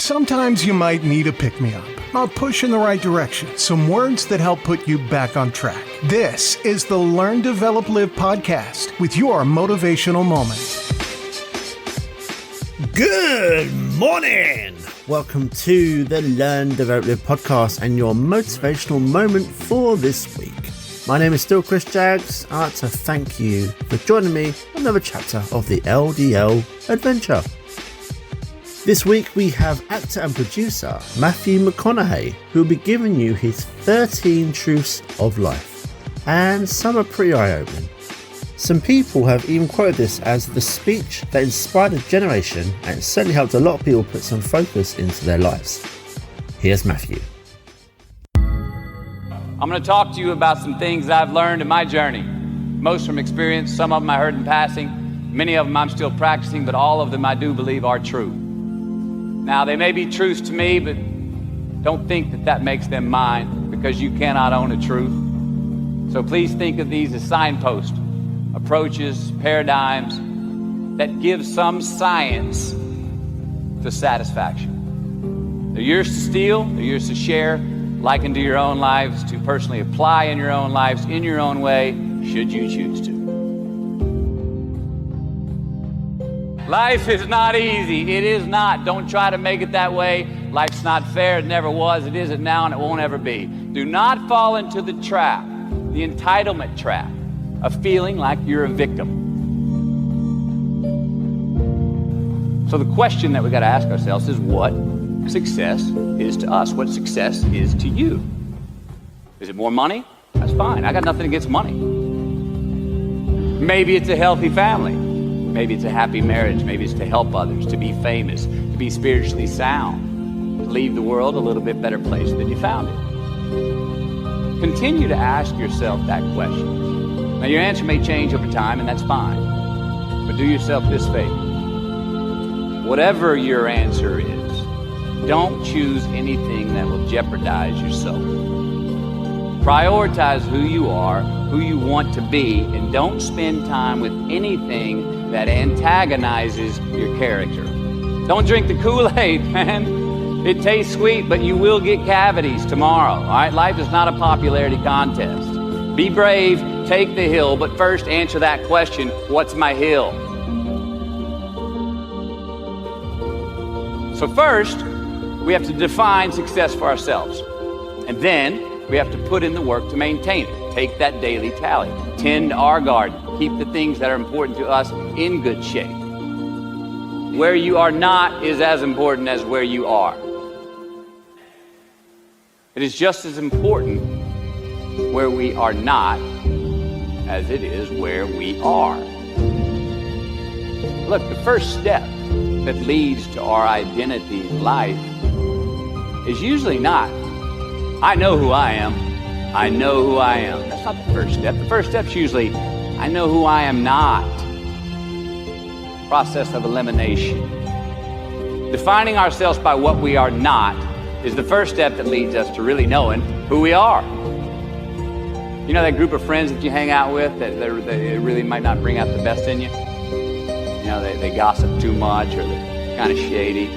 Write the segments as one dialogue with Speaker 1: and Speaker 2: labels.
Speaker 1: Sometimes you might need a pick-me-up, a push in the right direction, some words that help put you back on track. This is the Learn, Develop, Live podcast with your motivational moment.
Speaker 2: Good morning! Welcome to the Learn, Develop, Live podcast and your motivational moment for this week. My name is still Chris Jaggs. I'd like to thank you for joining me on another chapter of the LDL adventure. This week we have actor and producer Matthew McConaughey, who will be giving you his 13 truths of life. And some are pretty eye-opening. Some people have even quoted this as the speech that inspired a generation, and it certainly helped a lot of people put some focus into their lives. Here's Matthew.
Speaker 3: I'm going to talk to you about some things I've learned in my journey. Most from experience, some of them I heard in passing, many of them I'm still practicing, but all of them I do believe are true. Now, they may be truths to me, but don't think that that makes them mine, because you cannot own a truth. So please think of these as signposts, approaches, paradigms that give some science to satisfaction. They're yours to steal, they're yours to share, liken to your own lives, to personally apply in your own lives, in your own way, should you choose to. Life is not easy. It is not. Don't try to make it that way. Life's not fair. It never was. It isn't now, and it won't ever be. Do not fall into the trap, the entitlement trap, of feeling like you're a victim. So the question that we got to ask ourselves is, what success is to us? What success is to you? Is it more money? That's fine. I got nothing against money. Maybe it's a healthy family. Maybe it's a happy marriage. Maybe it's to help others, to be famous, to be spiritually sound, to leave the world a little bit better place than you found it. Continue to ask yourself that question. Now, your answer may change over time, and that's fine. But do yourself this favor. Whatever your answer is, don't choose anything that will jeopardize your soul. Prioritize who you are, who you want to be, and don't spend time with anything that antagonizes your character. Don't drink the Kool-Aid, man. It tastes sweet, but you will get cavities tomorrow, all right? Life is not a popularity contest. Be brave, take the hill, but first answer that question, what's my hill? So first, we have to define success for ourselves. And then we have to put in the work to maintain it. Take that daily tally. Tend our garden. Keep the things that are important to us in good shape. Where you are not is as important as where you are. It is just as important where we are not as it is where we are. Look, the first step that leads to our identity in life is usually not, I know who I am. I know who I am. That's not the first step. The first step's usually, I know who I am not. Process of elimination. Defining ourselves by what we are not is the first step that leads us to really knowing who we are. You know that group of friends that you hang out with that they really might not bring out the best in you? You know, they gossip too much, or they're kind of shady.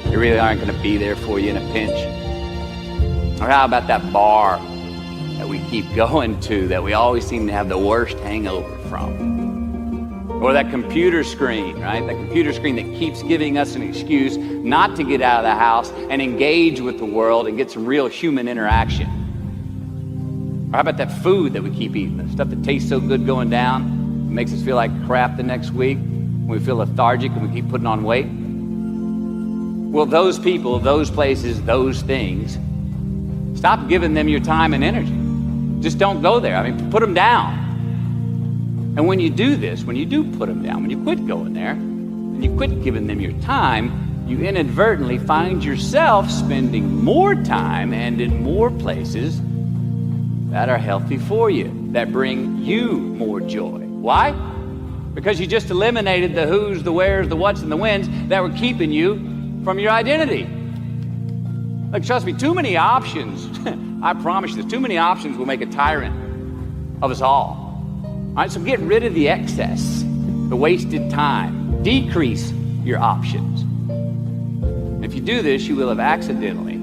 Speaker 3: They really aren't going to be there for you in a pinch. Or how about that bar that we keep going to that we always seem to have the worst hangover from? Or that computer screen, right? That computer screen that keeps giving us an excuse not to get out of the house and engage with the world and get some real human interaction. Or how about that food that we keep eating, the stuff that tastes so good going down, it makes us feel like crap the next week, when we feel lethargic and we keep putting on weight? Well, those people, those places, those things, stop giving them your time and energy. Just don't go there. I mean, put them down. And when you do this, when you do put them down, when you quit going there, and you quit giving them your time, you inadvertently find yourself spending more time and in more places that are healthy for you, that bring you more joy. Why? Because you just eliminated the who's, the where's, the what's, and the when's that were keeping you from your identity. Like, trust me, too many options, I promise you this, too many options will make a tyrant of us all. All right, so get rid of the excess, the wasted time. Decrease your options. If you do this, you will have accidentally,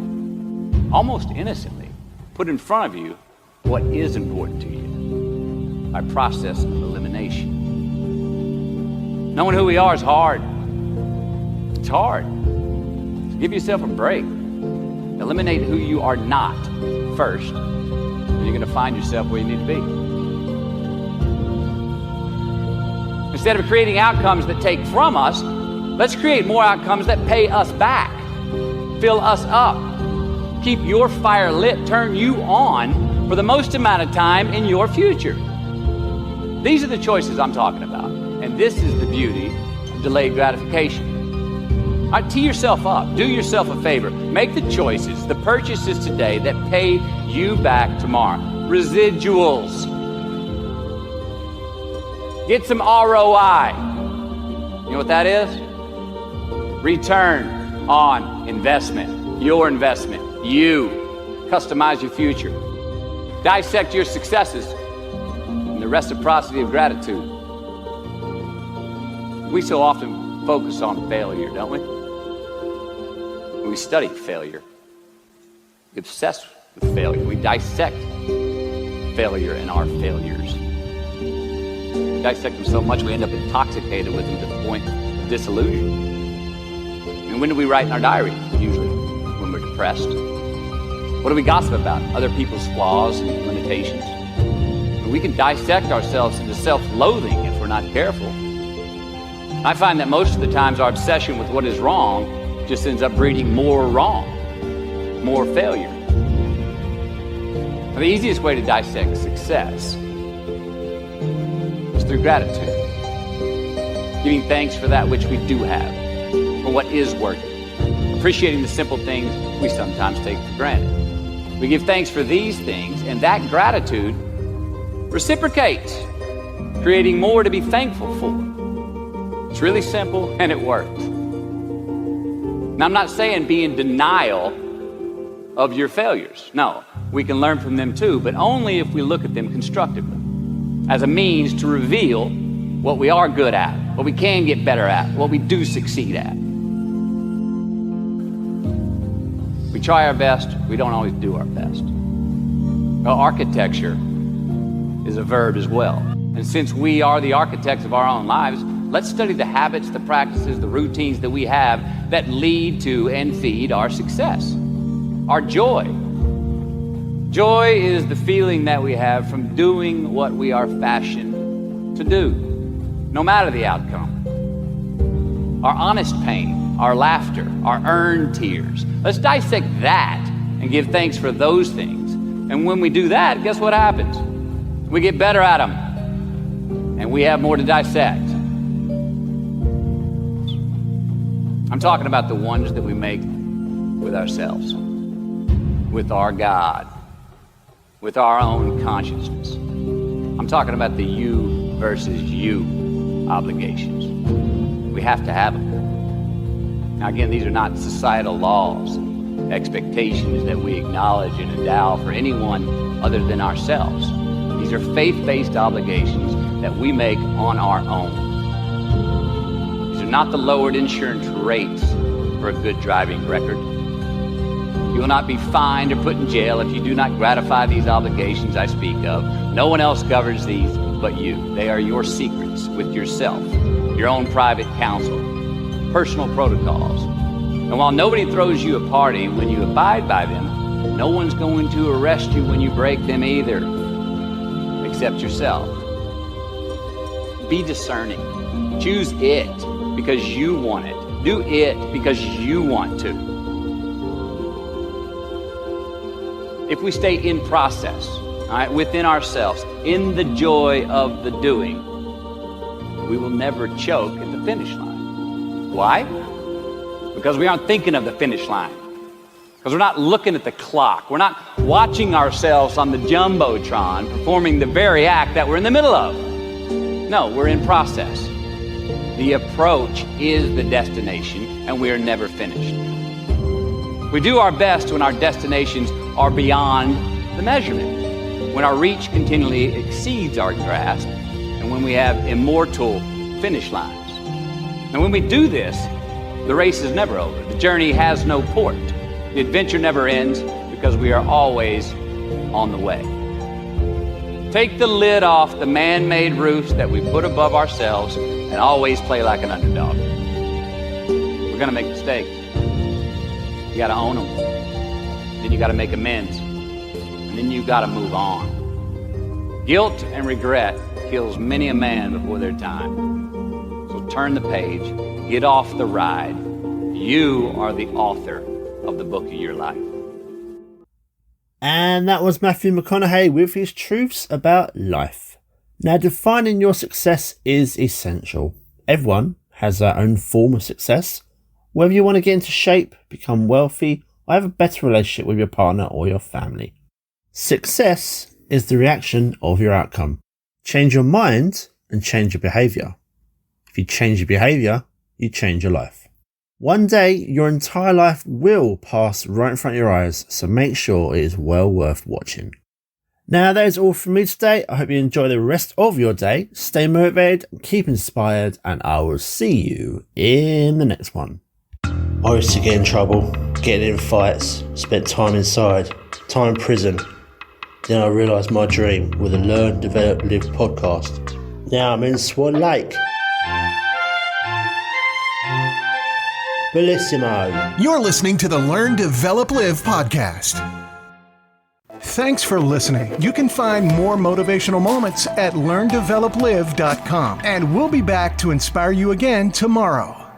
Speaker 3: almost innocently, put in front of you what is important to you by process of elimination. Knowing who we are is hard. It's hard. So give yourself a break. Eliminate who you are not first, and you're going to find yourself where you need to be. Instead of creating outcomes that take from us, let's create more outcomes that pay us back, fill us up, keep your fire lit, turn you on for the most amount of time in your future. These are the choices I'm talking about, and this is the beauty of delayed gratification. All right, tee yourself up. Do yourself a favor. Make the choices, the purchases today that pay you back tomorrow. Residuals. Get some ROI. You know what that is? Return on investment. Your investment. You. Customize your future. Dissect your successes and the reciprocity of gratitude. We so often focus on failure, don't we? We study failure. We obsess with failure. We dissect failure and our failures. We dissect them so much we end up intoxicated with them to the point of disillusion. And when do we write in our diary? Usually when we're depressed. What do we gossip about? Other people's flaws and limitations. And we can dissect ourselves into self-loathing if we're not careful. I find that most of the times our obsession with what is wrong just ends up breeding more wrong, more failure. The easiest way to dissect success is through gratitude. Giving thanks for that which we do have, for what is working. Appreciating the simple things we sometimes take for granted. We give thanks for these things, and that gratitude reciprocates, creating more to be thankful for. It's really simple, and it works. Now, I'm not saying be in denial of your failures. No, we can learn from them too, but only if we look at them constructively, as a means to reveal what we are good at, what we can get better at, what we do succeed at. We try our best, we don't always do our best. Well, architecture is a verb as well. And since we are the architects of our own lives, let's study the habits, the practices, the routines that we have that lead to and feed our success. Our joy. Joy is the feeling that we have from doing what we are fashioned to do, no matter the outcome. Our honest pain, our laughter, our earned tears. Let's dissect that and give thanks for those things. And when we do that, guess what happens? We get better at them, and we have more to dissect. I'm talking about the ones that we make with ourselves, with our God, with our own consciousness. I'm talking about the you versus you obligations. We have to have them. Now again, these are not societal laws, expectations that we acknowledge and endow for anyone other than ourselves. These are faith-based obligations that we make on our own. These are not the lowered insurance rates for a good driving record. You will not be fined or put in jail if you do not gratify these obligations I speak of. No one else governs these but you. They are your secrets with yourself, your own private counsel, personal protocols. And while nobody throws you a party when you abide by them, no one's going to arrest you when you break them either, except yourself. Be discerning. Choose it because you want it. Do it because you want to. If we stay in process, all right, within ourselves, in the joy of the doing, we will never choke at the finish line. Why? Because we aren't thinking of the finish line. Because we're not looking at the clock. We're not watching ourselves on the Jumbotron performing the very act that we're in the middle of. No, we're in process. The approach is the destination, and we are never finished. We do our best when our destinations are beyond the measurement, when our reach continually exceeds our grasp, and when we have immortal finish lines. And when we do this, The race is never over. The journey has no port. The adventure never ends because we are always on the way. Take the lid off the man-made roofs that we put above ourselves and always play like an underdog. We're gonna make mistakes. You gotta own them. Then you gotta make amends. And then you gotta move on. Guilt and regret kills many a man before their time. So turn the page, get off the ride. You are the author of the book of your life.
Speaker 2: And that was Matthew McConaughey with his truths about life. Now, defining your success is essential. Everyone has their own form of success. Whether you want to get into shape, become wealthy, or have a better relationship with your partner or your family. Success is the reaction of your outcome. Change your mind and change your behaviour. If you change your behaviour, you change your life. One day, your entire life will pass right in front of your eyes, so make sure it is well worth watching. Now, that is all from me today. I hope you enjoy the rest of your day. Stay motivated, keep inspired, and I will see you in the next one. I used to get in trouble, getting in fights, spent time inside, time in prison. Then I realised my dream was a Learn, Develop, Live podcast. Now I'm in Swan Lake. Bellissimo.
Speaker 1: You're listening to the Learn, Develop, Live podcast. Thanks for listening. You can find more motivational moments at learndeveloplive.com. And we'll be back to inspire you again tomorrow.